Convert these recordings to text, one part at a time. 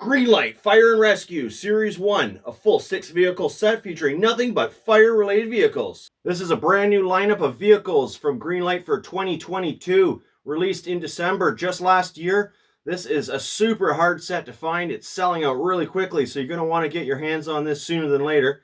Greenlight Fire and Rescue Series 1, a full 6-vehicle set featuring nothing but fire-related vehicles. This is a brand new lineup of vehicles from Greenlight for 2022, released in December just last year. This is a super hard set to find. It's selling out really quickly, so you're going to want to get your hands on this sooner than later.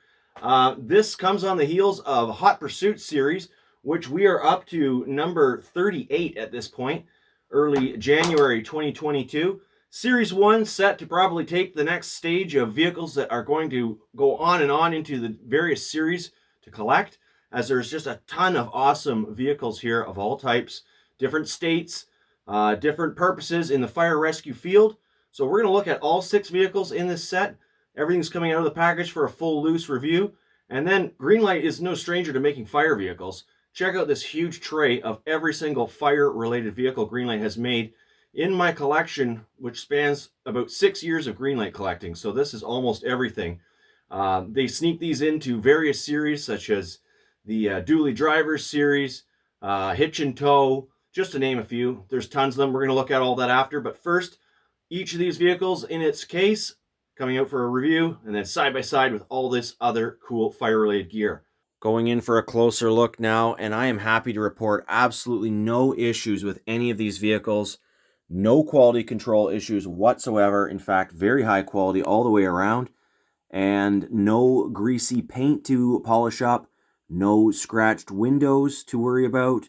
This comes on the heels of Hot Pursuit series, which we are up to number 38 at this point, early January 2022. Series 1 set to probably take the next stage of vehicles that are going to go on and on into the various series to collect, as there's just a ton of awesome vehicles here of all types, different states, different purposes in the fire rescue field. So we're going to look at all 6 vehicles in this set. Everything's coming out of the package for a full loose review. And then Greenlight is no stranger to making fire vehicles. Check out this huge tray of every single fire-related vehicle Greenlight has made in my collection, which spans about 6 years of Greenlight collecting. So this is almost everything. They sneak these into various series, such as the Dually Drivers series, Hitch and Tow, just to name a few. There's tons of them. We're going to look at all that after. But first, each of these vehicles in its case, coming out for a review, and then side by side with all this other cool fire-related gear. Going in for a closer look now, and I am happy to report absolutely no issues with any of these vehicles. No quality control issues whatsoever. In fact, very high quality all the way around. And no greasy paint to polish up. No scratched windows to worry about.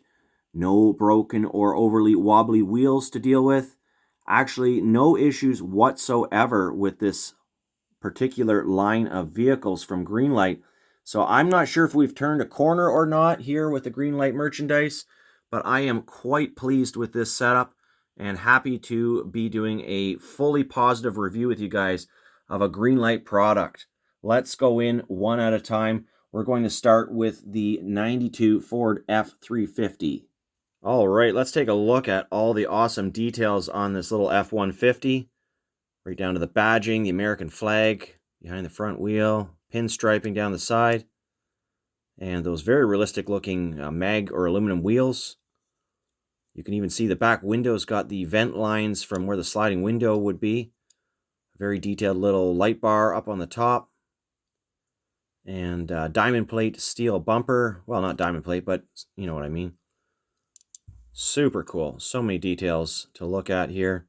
No broken or overly wobbly wheels to deal with. Actually, no issues whatsoever with this particular line of vehicles from Greenlight. So I'm not sure if we've turned a corner or not here with the Greenlight merchandise, but I am quite pleased with this setup and happy to be doing a fully positive review with you guys of a Greenlight product. Let's go in one at a time. We're going to start with the 92 Ford F350. All right, let's take a look at all the awesome details on this little F-150. Right down to the badging, the American flag behind the front wheel, pinstriping down the side, and those very realistic looking mag or aluminum wheels. You can even see the back window's got the vent lines from where the sliding window would be. A very detailed little light bar up on the top. And diamond plate steel bumper. Well, not diamond plate, but you know what I mean. Super cool. So many details to look at here.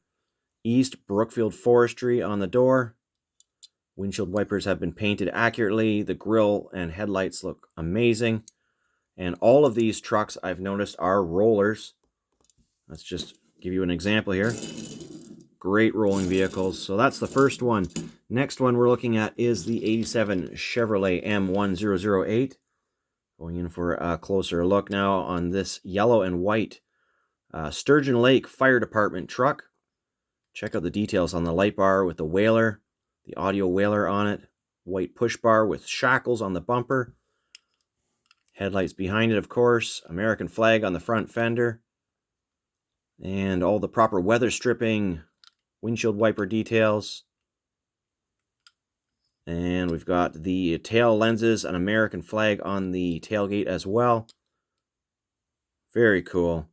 East Brookfield Forestry on the door. Windshield wipers have been painted accurately. The grille and headlights look amazing. And all of these trucks, I've noticed, are rollers. Let's just give you an example here. Great rolling vehicles. So that's the first one. Next one we're looking at is the 87 Chevrolet M1008. Going in for a closer look now on this yellow and white Sturgeon Lake Fire Department truck. Check out the details on the light bar with the whaler, the audio whaler on it, white push bar with shackles on the bumper, headlights behind it, of course, American flag on the front fender, and all the proper weather stripping, windshield wiper details. And we've got the tail lenses, an American flag on the tailgate as well. Very cool.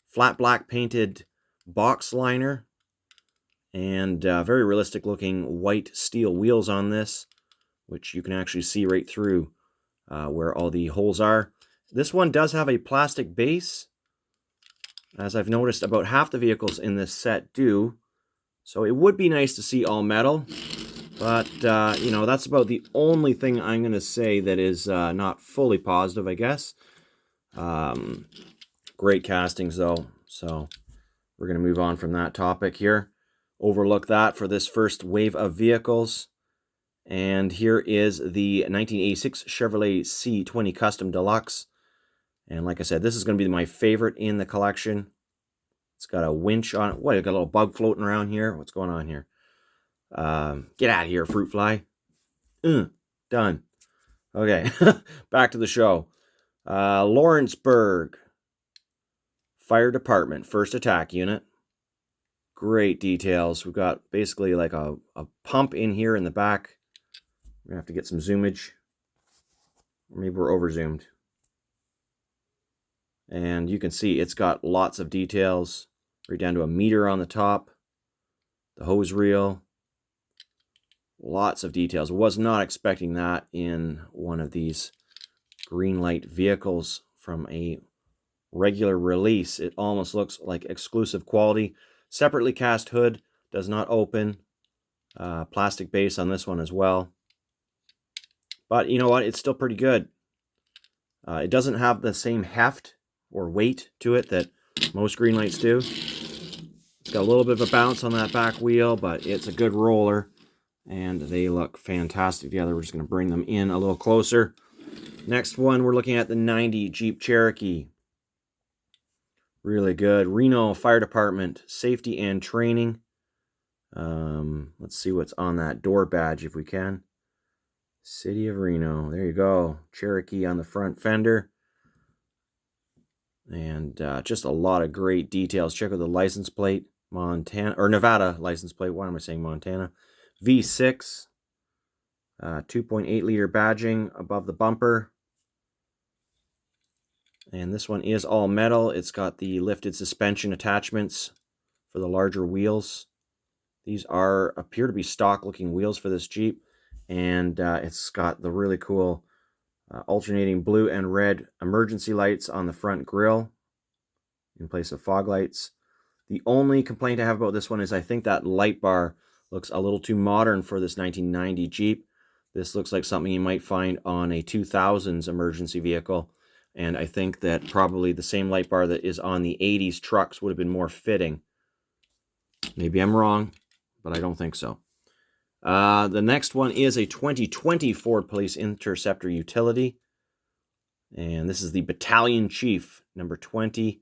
Flat black painted box liner. And very realistic looking white steel wheels on this, which you can actually see right through where all the holes are. This one does have a plastic base, as I've noticed about half the vehicles in this set do. So it would be nice to see all metal, but you know, that's about the only thing I'm going to say that is not fully positive, I guess. Great castings though, so we're going to move on from that topic here. Overlook that for this first wave of vehicles. And here is the 1986 Chevrolet C20 Custom Deluxe. And like I said, this is going to be my favorite in the collection. It's got a winch on it. What, got a little bug floating around here? What's going on here? Get out of here, fruit fly. Done. Okay, back to the show. Lawrenceburg Fire Department, First Attack Unit. Great details. We've got basically like a pump in here in the back. We're going to have to get some zoomage. Or maybe we're over zoomed. And you can see it's got lots of details. Right down to a meter on the top. The hose reel. Lots of details. Was not expecting that in one of these Greenlight vehicles from a regular release. It almost looks like exclusive quality. Separately cast hood, does not open. Plastic base on this one as well. But you know what? It's still pretty good. It doesn't have the same heft or weight to it that most Greenlights do. It's got a little bit of a bounce on that back wheel, but it's a good roller. And they look fantastic together. We're just going to bring them in a little closer. Next one, we're looking at the 90 Jeep Cherokee. Really good. Reno Fire Department, safety and training. Let's see what's on that door badge if we can. City of Reno. There you go. Cherokee on the front fender. And just a lot of great details. Check out the license plate. Montana, or Nevada license plate. Why am I saying Montana? V6. 2.8 liter badging above the bumper. And this one is all metal. It's got the lifted suspension attachments for the larger wheels. These appear to be stock looking wheels for this Jeep. And it's got the really cool alternating blue and red emergency lights on the front grille in place of fog lights. The only complaint I have about this one is I think that light bar looks a little too modern for this 1990 Jeep. This looks like something you might find on a 2000s emergency vehicle. And I think that probably the same light bar that is on the 80s trucks would have been more fitting. Maybe I'm wrong, but I don't think so. The next one is a 2020 Ford Police Interceptor Utility. And this is the Battalion Chief, number 20,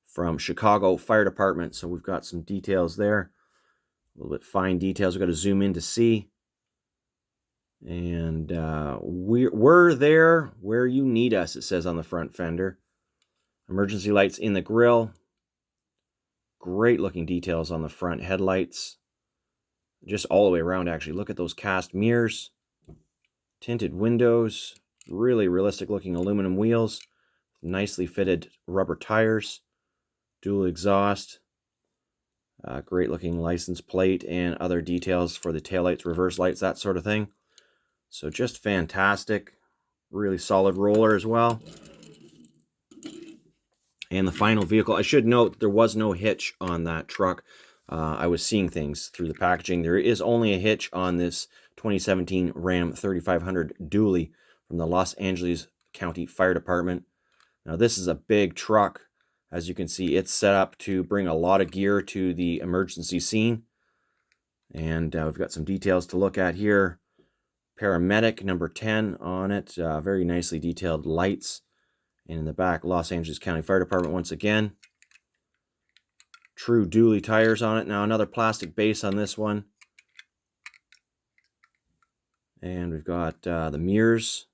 from Chicago Fire Department. So we've got some details there. A little bit fine details. We've got to zoom in to see. And we're there where you need us, it says on the front fender. Emergency lights in the grille. Great looking details on the front headlights. Just all the way around, actually. Look at those cast mirrors. Tinted windows. Really realistic looking aluminum wheels. Nicely fitted rubber tires. Dual exhaust. Great looking license plate and other details for the taillights, reverse lights, that sort of thing. So just fantastic. Really solid roller as well. And the final vehicle, I should note there was no hitch on that truck. I was seeing things through the packaging. There is only a hitch on this 2017 Ram 3500 dually from the Los Angeles County Fire Department. Now this is a big truck. As you can see, it's set up to bring a lot of gear to the emergency scene. And we've got some details to look at here. Paramedic number 10 on it. Very nicely detailed lights. And in the back, Los Angeles County Fire Department once again. True dually tires on it. Now another plastic base on this one. And we've got the mirrors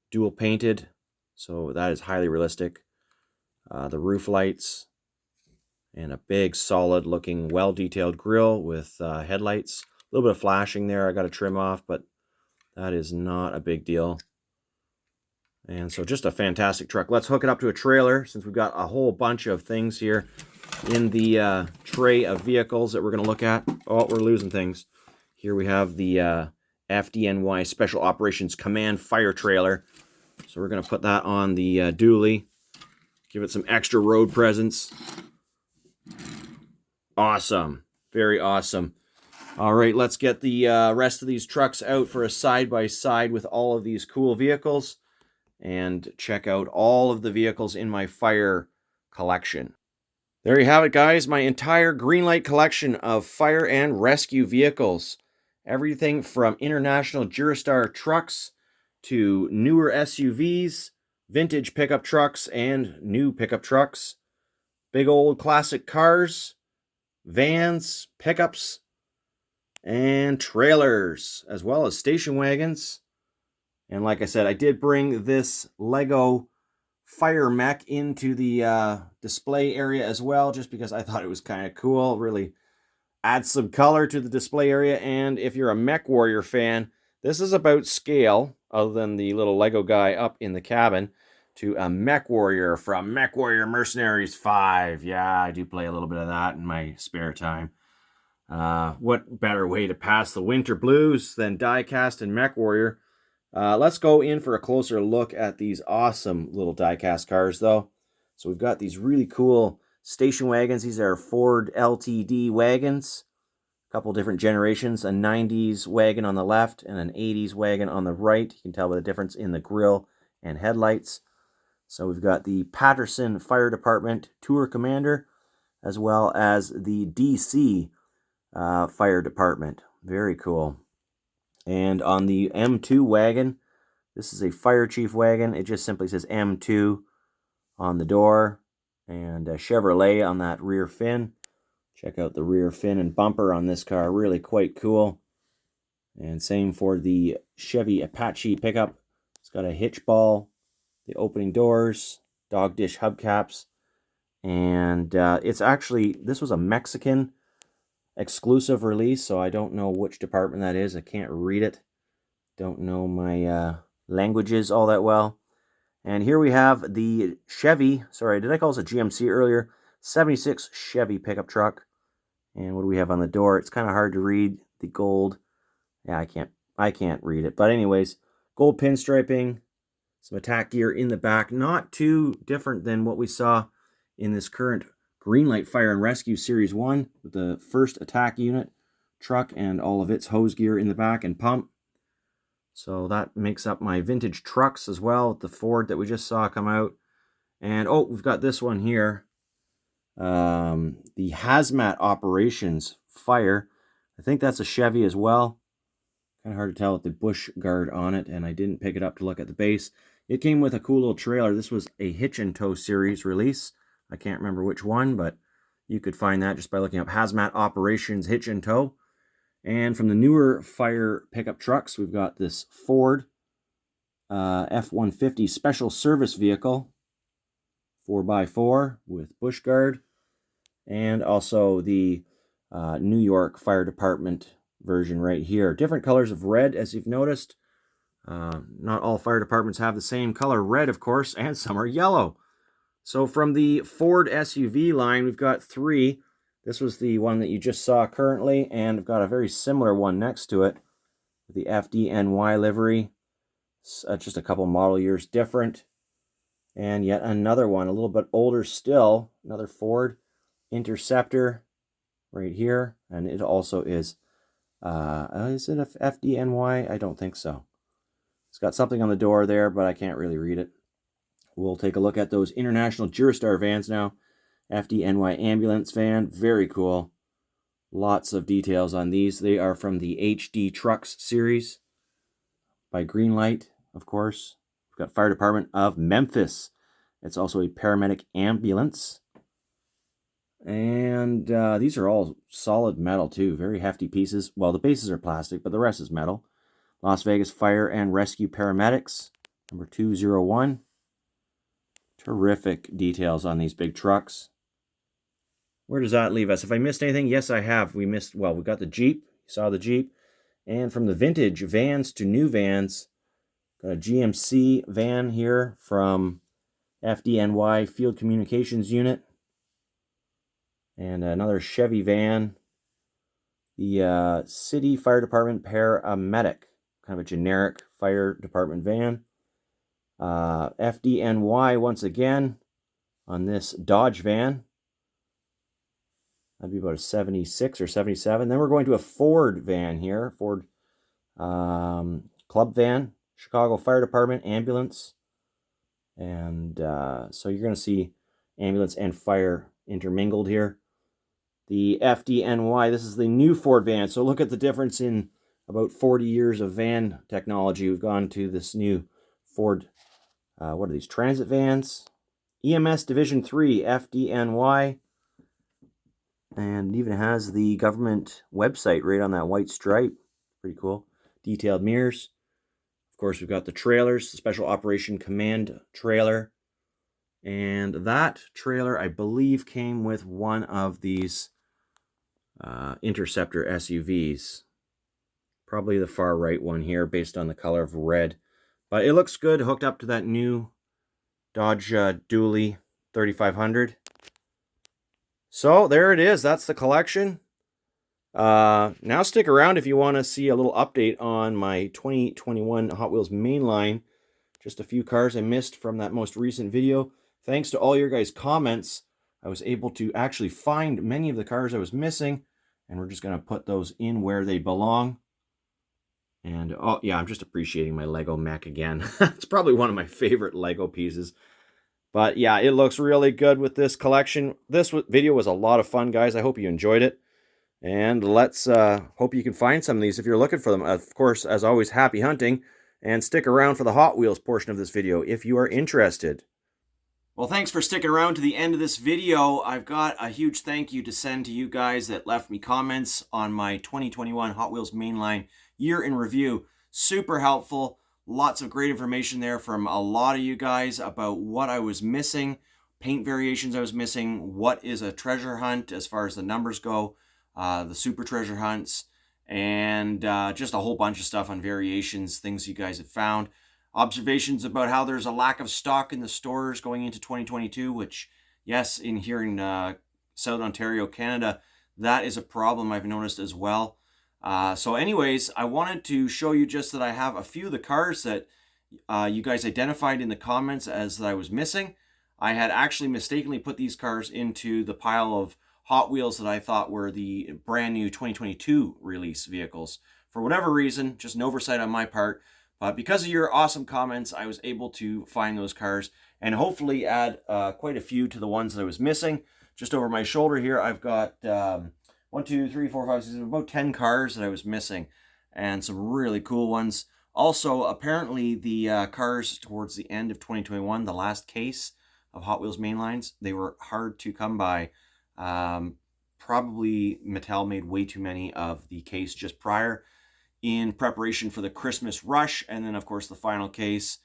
dual painted. So that is highly realistic. The roof lights. And a big solid looking well-detailed grille with headlights. A little bit of flashing there I got to trim off, but that is not a big deal. And so just a fantastic truck. Let's hook it up to a trailer since we've got a whole bunch of things here in the tray of vehicles that we're going to look at. Oh, we're losing things. Here we have the FDNY Special Operations Command Fire Trailer. So we're going to put that on the dually. Give it some extra road presence. Awesome. Very awesome. All right, let's get the rest of these trucks out for a side-by-side with all of these cool vehicles and check out all of the vehicles in my fire collection. There you have it, guys. My entire Greenlight collection of fire and rescue vehicles. Everything from international Durastar trucks to newer SUVs, vintage pickup trucks, and new pickup trucks. Big old classic cars, vans, pickups, and trailers, as well as station wagons. And like I said, I did bring this Lego Fire Mech into the display area as well, just because I thought it was kind of cool. Really adds some color to the display area. And if you're a Mechwarrior fan, this is about scale, other than the little Lego guy up in the cabin, to a Mechwarrior from Mechwarrior Mercenaries 5. Yeah, I do play a little bit of that in my spare time. What better way to pass the winter blues than die-cast and Mechwarrior? Let's go in for a closer look at these awesome little die-cast cars, though. So we've got these really cool station wagons. These are Ford LTD wagons. A couple different generations. A 90s wagon on the left and an 80s wagon on the right. You can tell by the difference in the grille and headlights. So we've got the Patterson Fire Department Tour Commander, as well as the DC Fire Department. Very cool. And on the M2 wagon, this is a Fire Chief wagon. It just simply says M2 on the door, and a Chevrolet on that rear fin. Check out the rear fin and bumper on this car, really quite cool. And same for the Chevy Apache pickup. It's got a hitch ball, the opening doors, dog dish hubcaps, and it's actually, this was a Mexican exclusive release, so I don't know which department that is. I can't read it. Don't know my languages all that well. And here we have the Chevy, sorry, did I call this a GMC earlier? 76 Chevy pickup truck. And what do we have on the door? It's kind of hard to read. The gold. Yeah, I can't read it. But anyways, gold pinstriping, some attack gear in the back. Not too different than what we saw in this current Greenlight Fire and Rescue Series 1 with the first attack unit truck and all of its hose gear in the back and pump. So that makes up my vintage trucks as well, the Ford that we just saw come out. And oh, we've got this one here. The Hazmat Operations Fire. I think that's a Chevy as well. Kind of hard to tell with the bush guard on it, and I didn't pick it up to look at the base. It came with a cool little trailer. This was a Hitch and Tow series release. I can't remember which one, but you could find that just by looking up Hazmat Operations Hitch and Tow. And from the newer fire pickup trucks, we've got this Ford F-150 Special Service Vehicle, 4x4 with bush guard, and also the New York Fire Department version right here. Different colors of red, as you've noticed. Not all fire departments have the same color red, of course, and some are yellow. So from the Ford SUV line, we've got three. This was the one that you just saw currently, and I've got a very similar one next to it with the FDNY livery. It's just a couple model years different. And yet another one, a little bit older still, another Ford Interceptor right here. And it also is it a FDNY? I don't think so. It's got something on the door there, but I can't really read it. We'll take a look at those International Durastar vans now. FDNY ambulance van, very cool. Lots of details on these. They are from the HD Trucks series by Greenlight, of course. We've got Fire Department of Memphis. It's also a paramedic ambulance. And these are all solid metal too, very hefty pieces. Well, the bases are plastic, but the rest is metal. Las Vegas Fire and Rescue Paramedics, number 201. Terrific details on these big trucks. Where does that leave us? If I missed anything, yes, I have. We got the Jeep. You saw the Jeep. And from the vintage vans to new vans, got a GMC van here from FDNY Field Communications Unit. And another Chevy van. The City Fire Department Paramedic, kind of a generic fire department van. FDNY once again on this Dodge van. That'd be about a 76 or 77. Then we're going to a Ford van here. Ford club van. Chicago Fire Department ambulance. And so you're going to see ambulance and fire intermingled here. The FDNY, this is the new Ford van. So look at the difference in about 40 years of van technology. We've gone to this new Ford, what are these, transit vans? EMS Division 3, FDNY. And it even has the government website right on that white stripe. Pretty cool. Detailed mirrors. Of course, we've got the trailers, the Special Operation Command trailer. And that trailer, I believe, came with one of these Interceptor SUVs. Probably the far right one here, based on the color of red. But it looks good, hooked up to that new Dodge Dually 3500. So there it is. That's the collection. Now stick around if you want to see a little update on my 2021 Hot Wheels mainline. Just a few cars I missed from that most recent video. Thanks to all your guys' comments, I was able to actually find many of the cars I was missing, and we're just going to put those in where they belong. And oh yeah, I'm just appreciating my Lego mech again. It's probably one of my favorite Lego pieces. But yeah, it looks really good with this collection. This video was a lot of fun, guys. I hope you enjoyed it. And let's hope you can find some of these if you're looking for them. Of course, as always, happy hunting. And stick around for the Hot Wheels portion of this video if you are interested. Well, thanks for sticking around to the end of this video. I've got a huge thank you to send to you guys that left me comments on my 2021 Hot Wheels mainline year in review. Super helpful. Lots of great information there from a lot of you guys about what I was missing, paint variations I was missing, what is a treasure hunt as far as the numbers go, the super treasure hunts, and just a whole bunch of stuff on variations, things you guys have found. Observations about how there's a lack of stock in the stores going into 2022, which, yes, in here in South Ontario, Canada, that is a problem I've noticed as well. So anyways, I wanted to show you just that I have a few of the cars that you guys identified in the comments as that I was missing. I had actually mistakenly put these cars into the pile of Hot Wheels that I thought were the brand new 2022 release vehicles. For whatever reason, just an oversight on my part, but because of your awesome comments, I was able to find those cars and hopefully add quite a few to the ones that I was missing. Just over my shoulder here, I've got 1, 2, 3, 4, 5, 6, about 10 cars that I was missing, and some really cool ones. Also, apparently the cars towards the end of 2021, the last case of Hot Wheels mainlines, they were hard to come by. Probably Mattel made way too many of the case just prior in preparation for the Christmas rush, and then of course the final case,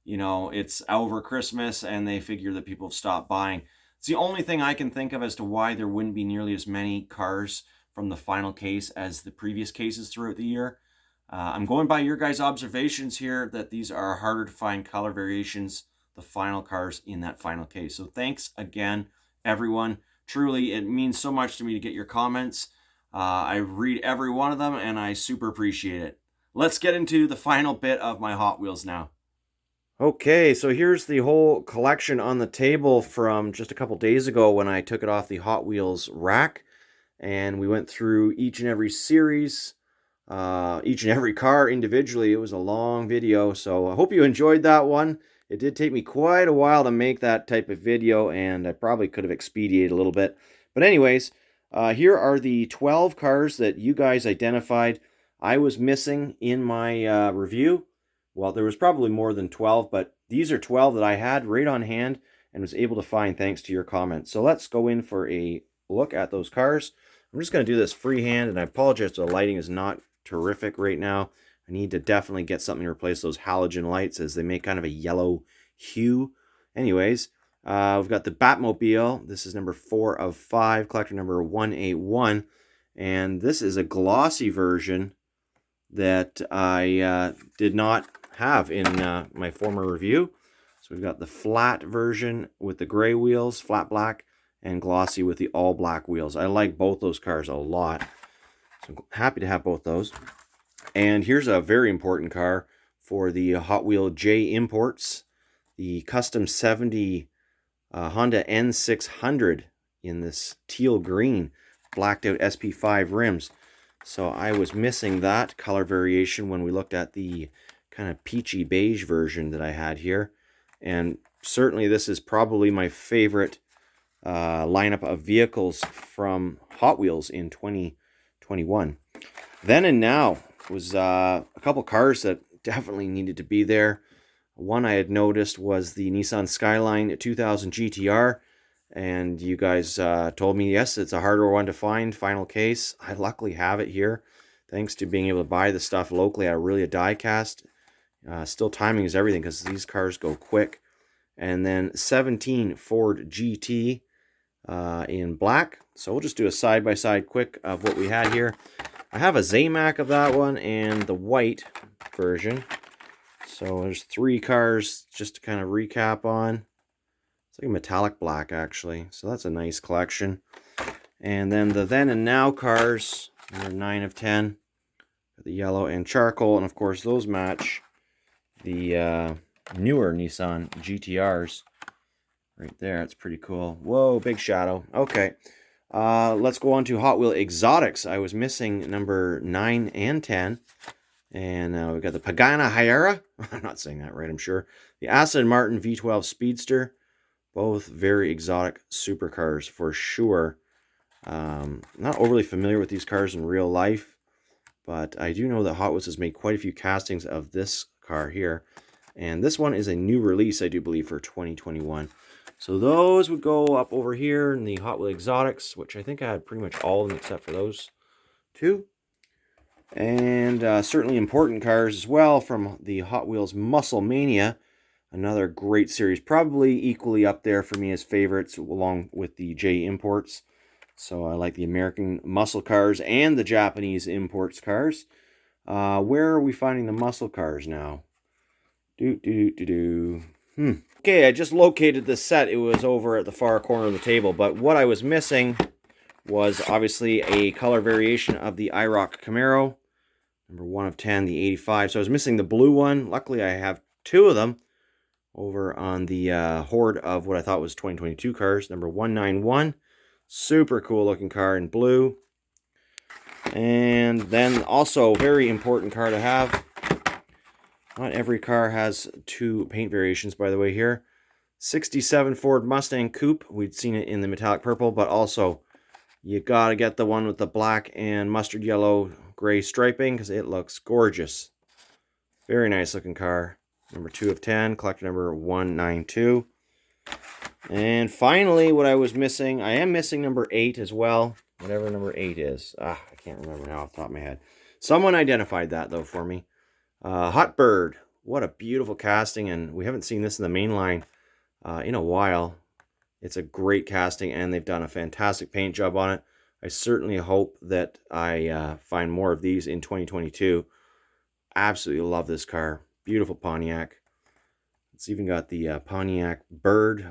you know, it's over Christmas and they figure that people have stopped buying. It's the only thing I can think of as to why there wouldn't be nearly as many cars from the final case as the previous cases throughout the year. I'm going by your guys' observations here that these are harder to find color variations, the final cars in that final case. So thanks again, everyone. Truly, it means so much to me to get your comments. I read every one of them, and I super appreciate it. Let's get into the final bit of my Hot Wheels now. Okay, so here's the whole collection on the table from just a couple days ago when I took it off the Hot Wheels rack. And we went through each and every series, each and every car individually. It was a long video, so I hope you enjoyed that one. It did take me quite a while to make that type of video, and I probably could have expedited a little bit. But anyways, here are the 12 cars that you guys identified I was missing in my review. Well, there was probably more than 12, but these are 12 that I had right on hand and was able to find thanks to your comments. So let's go in for a look at those cars. I'm just going to do this freehand, and I apologize if the lighting is not terrific right now. I need to definitely get something to replace those halogen lights as they make kind of a yellow hue. Anyways, we've got the Batmobile. This is number 4 of 5, collector number 181. And this is a glossy version that I did not have in my former review. So we've got the flat version with the gray wheels, flat black, and glossy with the all black wheels. I like both those cars a lot. So I'm happy to have both those. And here's a very important car for the Hot Wheel J Imports, the Custom 70 Honda N600 in this teal green, blacked out SP5 rims. So I was missing that color variation when we looked at the kind of peachy beige version that I had here. And certainly this is probably my favorite lineup of vehicles from Hot Wheels in 2021. Then and Now was a couple cars that definitely needed to be there. One I had noticed was the Nissan Skyline 2000 GTR, and you guys told me, yes, it's a harder one to find, final case. I luckily have it here, thanks to being able to buy the stuff locally at a die cast. Still, timing is everything because these cars go quick. And then 17 Ford GT in black. So we'll just do a side-by-side quick of what we had here. I have a Zamac of that one and the white version. So there's 3 cars just to kind of recap on. It's like a metallic black, actually. So that's a nice collection. And then the Then and Now cars Number 9 of 10. The yellow and charcoal, and of course those match the newer Nissan GTRs right there. It's pretty cool. Whoa, big shadow. Okay, let's go on to Hot Wheel Exotics. I was missing number 9 and 10. And we've got the Pagana Hyera. I'm not saying that right, I'm sure. The Aston Martin V12 Speedster. Both very exotic supercars for sure. Not overly familiar with these cars in real life, but I do know that Hot Wheels has made quite a few castings of this car here. And this one is a new release, I do believe, for 2021. So those would go up over here in the Hot Wheel Exotics, which I think I had pretty much all of them except for those two. And certainly important cars as well from the Hot Wheels Muscle Mania. Another great series, probably equally up there for me as favorites along with the J Imports. So I like the American muscle cars and the Japanese imports cars. Where are we finding the muscle cars now? Okay, I just located this set. It was over at the far corner of the table, but what I was missing was obviously a color variation of the IROC Camaro. Number 1 of 10, the 85. So I was missing the blue one. Luckily, I have 2 of them over on the horde of what I thought was 2022 cars. Number 191. Super cool looking car in blue. And then also very important car to have. Not every car has 2 paint variations, by the way, here. 67 Ford Mustang Coupe. We'd seen it in the metallic purple, but also you gotta get the one with the black and mustard yellow gray striping because it looks gorgeous. Very nice looking car. Number 2 of 10, collector number 192. And finally, what I was missing, I am missing number 8 as well. Whatever number 8 is. I can't remember now off the top of my head. Someone identified that though for me. Hot Bird. What a beautiful casting, and we haven't seen this in the main line in a while. It's a great casting, and they've done a fantastic paint job on it. I certainly hope that I find more of these in 2022. Absolutely love this car. Beautiful Pontiac. It's even got the Pontiac bird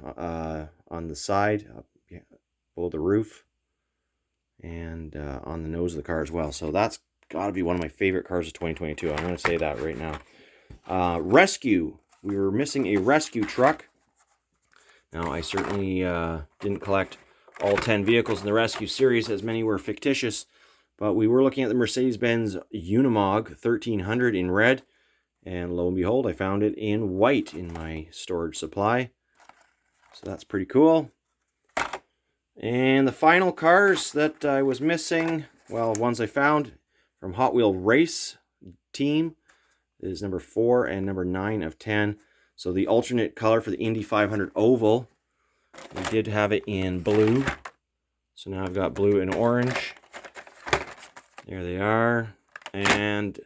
on the side, below the roof, and on the nose of the car as well. So that's got to be one of my favorite cars of 2022. I'm going to say that right now. Rescue. We were missing a rescue truck. Now, I certainly didn't collect all 10 vehicles in the Rescue series, as many were fictitious, but we were looking at the Mercedes-Benz Unimog 1300 in red, and lo and behold, I found it in white in my storage supply. So that's pretty cool. And the final cars that I was missing, well, ones I found from Hot Wheel Race Team, is number 4 and number 9 of 10. So the alternate color for the Indy 500 Oval, we did have it in blue. So now I've got blue and orange. There they are. And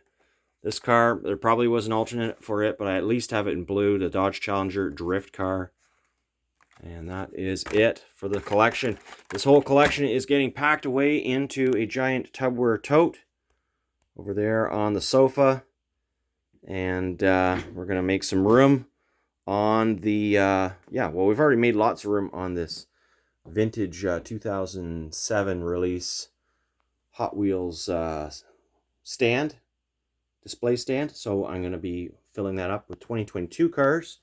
this car, there probably was an alternate for it, but I at least have it in blue, the Dodge Challenger Drift car. And that is it for the collection. This whole collection is getting packed away into a giant Tupperware tote over there on the sofa. And we're going to make some room on the, well, we've already made lots of room on this vintage 2007 release Hot Wheels display stand. So I'm going to be filling that up with 2022 cars,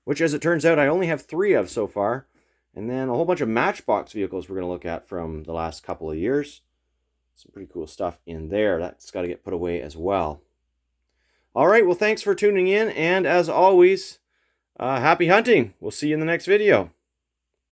which, as it turns out, I only have 3 of so far. And then a whole bunch of Matchbox vehicles we're going to look at from the last couple of years. Some pretty cool stuff in there. That's got to get put away as well. All right, well, thanks for tuning in, and as always, happy hunting. We'll see you in the next video.